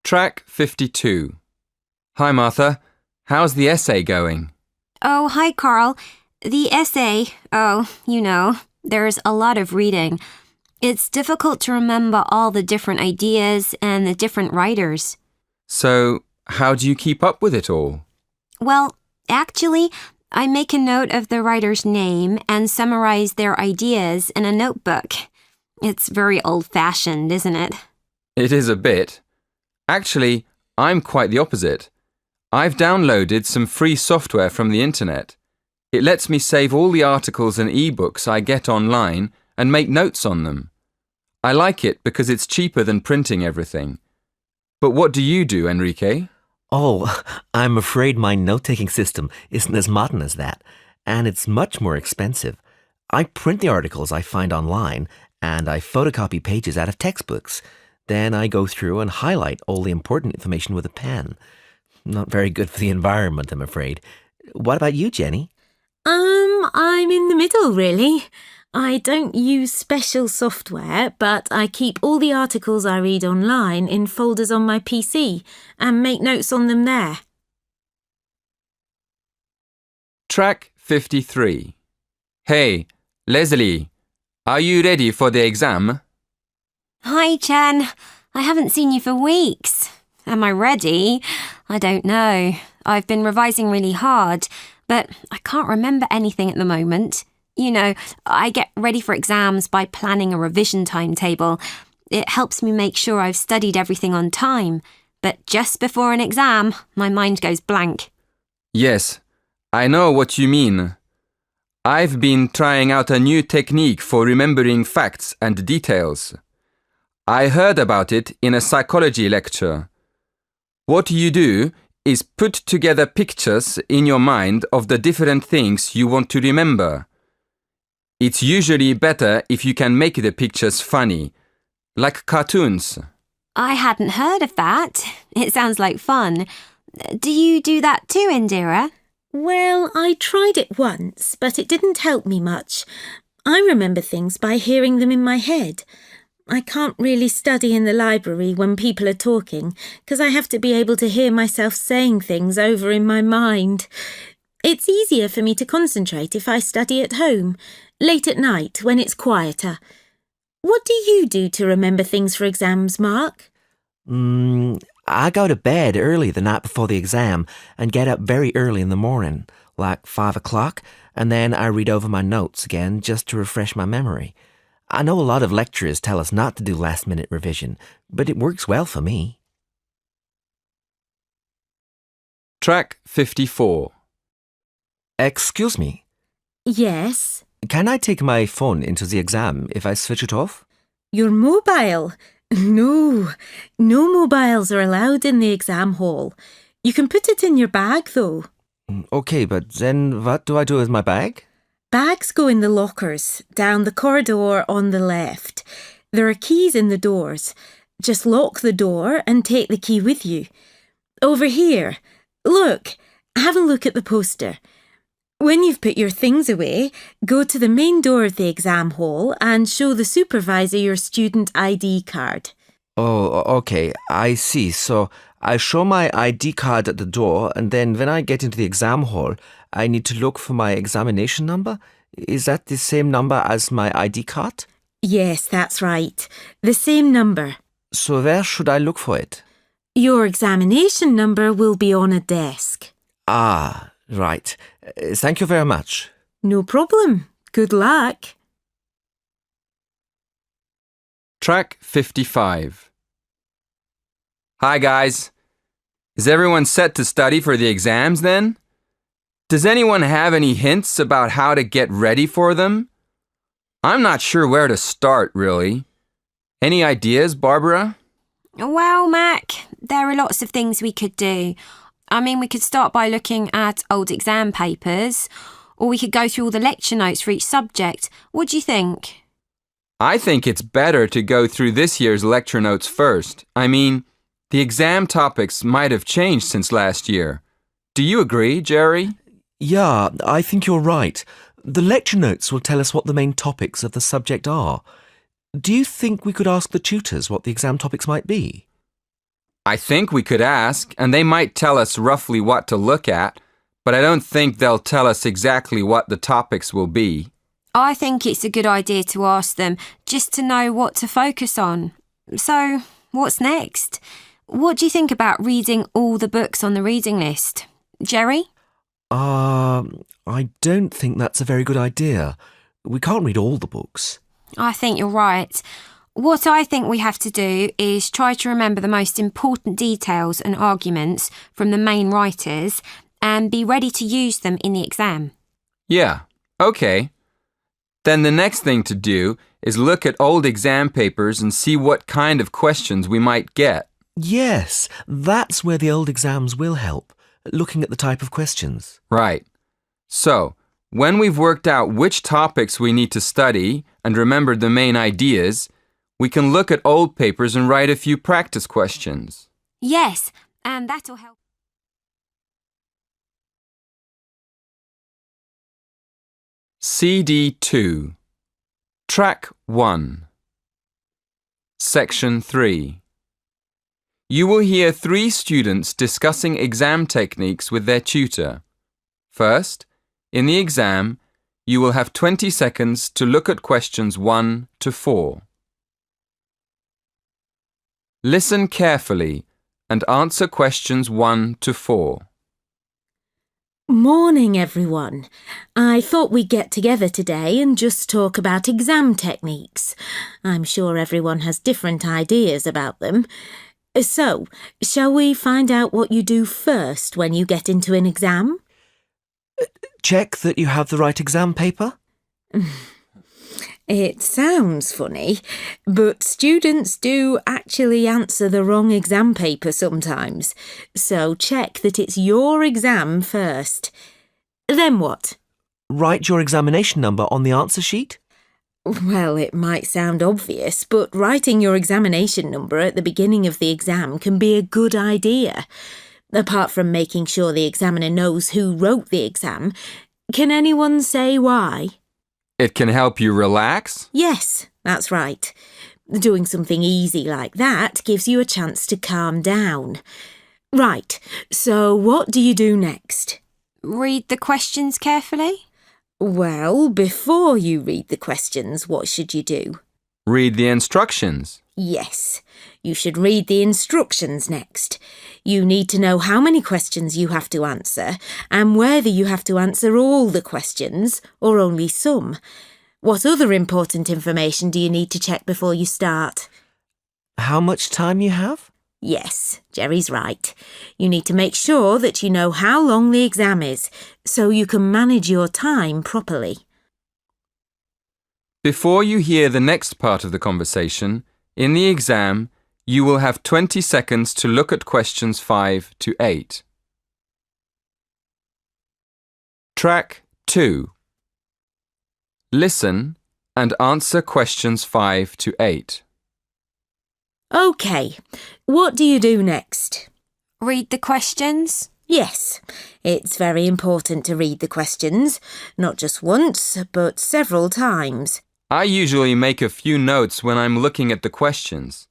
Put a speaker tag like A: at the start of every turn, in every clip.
A: Track 52. Hi, Martha. How's the essay going?
B: Oh, hi, Carl. The essay, there's a lot of reading. It's difficult to remember all the different ideas and the different writers.
A: So, how do you keep up with it all?
B: Well, actually, I make a note of the writer's name and summarize their ideas in a notebook. It's very old-fashioned, isn't it?
A: It is a bit. Actually, I'm quite the opposite. I've downloaded some free software from the internet. It lets me save all the articles and e-books I get online and make notes on them. I like it because it's cheaper than printing everything. But what do you do, Enrique?
C: Oh, I'm afraid my note-taking system isn't as modern as that, and it's much more expensive. I print the articles I find online, and I photocopy pages out of textbooks. Then I go through and highlight all the important information with a pen. Not very good for the environment, I'm afraid. What about you, Jenny?
D: I'm in the middle, really. I don't use special software, but I keep all the articles I read online in folders on my PC and make notes on them there.
A: Track 53. Hey, Leslie, are you ready for the exam?
B: Hi, Chen. I haven't seen you for weeks. Am I ready? I don't know. I've been revising really hard, but I can't remember anything at the moment. You know, I get ready for exams by planning a revision timetable. It helps me make sure I've studied everything on time. But just before an exam, my mind goes blank.
A: Yes, I know what you mean. I've been trying out a new technique for remembering facts and details. I heard about it in a psychology lecture. What you do is put together pictures in your mind of the different things you want to remember. It's usually better if you can make the pictures funny, like cartoons.
B: I hadn't heard of that. It sounds like fun. Do you do that too, Indira?
D: Well, I tried it once, but it didn't help me much. I remember things by hearing them in my head. I can't really study in the library when people are talking because I have to be able to hear myself saying things over in my mind. It's easier for me to concentrate if I study at home, late at night when it's quieter. What do you do to remember things for exams, Mark?
C: I go to bed early the night before the exam and get up very early in the morning, like 5 o'clock, and then I read over my notes again just to refresh my memory. I know a lot of lecturers tell us not to do last-minute revision, but it works well for me.
A: Track 54.
C: Excuse me,
D: Yes.
C: can I take my phone into the exam if I switch it off?
D: Your mobile? No mobiles are allowed in the exam hall. You can put it in your bag, though.
C: Okay, but then what do I do with my bag?
D: Bags go in the lockers, down the corridor on the left. There are keys in the doors. Just lock the door and take the key with you. Over here. Look, have a look at the poster. When you've put your things away, go to the main door of the exam hall and show the supervisor your student ID card.
C: Oh, okay, I see. So I show my ID card at the door, and then when I get into the exam hall, I need to look for my examination number? Is that the same number as my ID card?
D: Yes, that's right. The same number.
C: So where should I look for it?
D: Your examination number will be on a desk.
C: Ah, right. Thank you very much.
D: No problem. Good luck.
A: Track 55. Hi, guys. Is everyone set to study for the exams then? Does anyone have any hints about how to get ready for them? I'm not sure where to start, really. Any ideas, Barbara?
B: Well, Mac, there are lots of things we could do. We could start by looking at old exam papers, or we could go through all the lecture notes for each subject. What do you think?
A: I think it's better to go through this year's lecture notes first. The exam topics might have changed since last year. Do you agree, Jerry?
C: Yeah, I think you're right. The lecture notes will tell us what the main topics of the subject are. Do you think we could ask the tutors what the exam topics might be?
A: I think we could ask, and they might tell us roughly what to look at, but I don't think they'll tell us exactly what the topics will be.
B: I think it's a good idea to ask them just to know what to focus on. So, what's next? What do you think about reading all the books on the reading list? Jerry?
C: I don't think that's a very good idea. We can't read all the books.
B: I think you're right. What I think we have to do is try to remember the most important details and arguments from the main writers and be ready to use them in the exam.
A: Yeah, okay. Then the next thing to do is look at old exam papers and see what kind of questions we might get.
C: Yes, that's where the old exams will help, looking at the type of questions.
A: Right. So, when we've worked out which topics we need to study and remembered the main ideas, we can look at old papers and write a few practice questions.
B: Yes, and that'll help.
A: CD 2. Track 1. Section 3. You will hear 3 students discussing exam techniques with their tutor. First, in the exam, you will have 20 seconds to look at questions 1 to 4. Listen carefully and answer questions 1 to 4.
D: Morning, everyone. I thought we'd get together today and just talk about exam techniques. I'm sure everyone has different ideas about them. So, shall we find out what you do first when you get into an exam?
C: Check that you have the right exam paper.
D: It sounds funny, but students do actually answer the wrong exam paper sometimes. So check that it's your exam first. Then what?
C: Write your examination number on the answer sheet.
D: Well, it might sound obvious, but writing your examination number at the beginning of the exam can be a good idea. Apart from making sure the examiner knows who wrote the exam, can anyone say why?
A: It can help you relax?
D: Yes, that's right. Doing something easy like that gives you a chance to calm down. Right, so what do you do next?
B: Read the questions carefully.
D: Well, before you read the questions, what should you do?
A: Read the instructions.
D: Yes, you should read the instructions next. You need to know how many questions you have to answer and whether you have to answer all the questions or only some. What other important information do you need to check before you start?
C: How much time you have?
D: Yes, Jerry's right. You need to make sure that you know how long the exam is so you can manage your time properly.
A: Before you hear the next part of the conversation, in the exam, you will have 20 seconds to look at questions 5 to 8. Track 2. Listen and answer questions 5 to 8.
D: OK, what do you do next?
B: Read the questions.
D: Yes, it's very important to read the questions, not just once, but several times.
A: I usually make a few notes when I'm looking at the questions.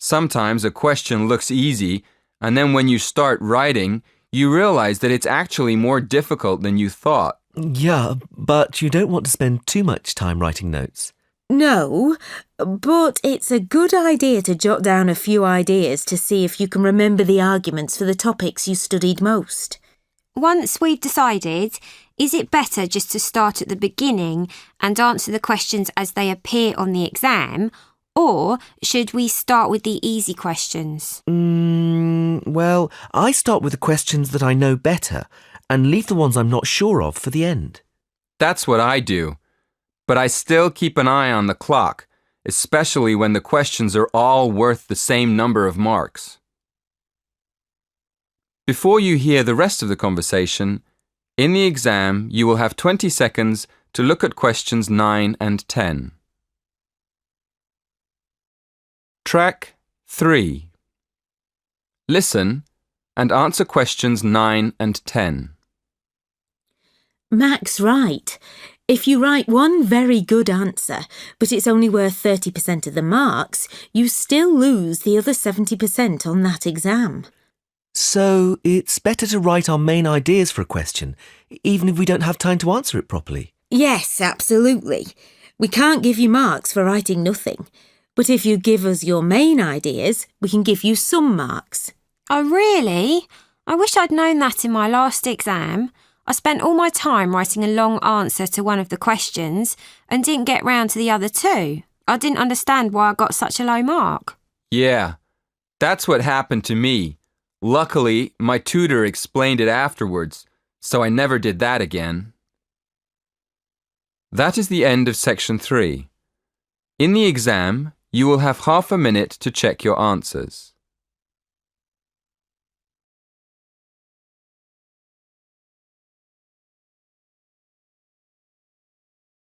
A: Sometimes a question looks easy, and then when you start writing, you realize that it's actually more difficult than you thought.
C: Yeah, but you don't want to spend too much time writing notes.
D: No, but it's a good idea to jot down a few ideas to see if you can remember the arguments for the topics you studied most.
B: Once we've decided, is it better just to start at the beginning and answer the questions as they appear on the exam, or should we start with the easy questions?
C: Well, I start with the questions that I know better and leave the ones I'm not sure of for the end.
A: That's what I do. But I still keep an eye on the clock, especially when the questions are all worth the same number of marks. Before you hear the rest of the conversation, in the exam you will have 20 seconds to look at questions 9 and 10. Track 3. Listen and answer questions 9 and 10.
D: Mac's right. If you write one very good answer, but it's only worth 30% of the marks, you still lose the other 70% on that exam.
C: So it's better to write our main ideas for a question, even if we don't have time to answer it properly.
D: Yes, absolutely. We can't give you marks for writing nothing. But if you give us your main ideas, we can give you some marks.
B: Oh, really? I wish I'd known that in my last exam. I spent all my time writing a long answer to one of the questions and didn't get round to the other two. I didn't understand why I got such a low mark.
A: Yeah, that's what happened to me. Luckily, my tutor explained it afterwards, so I never did that again. That is the end of section 3. In the exam, you will have half a minute to check your answers.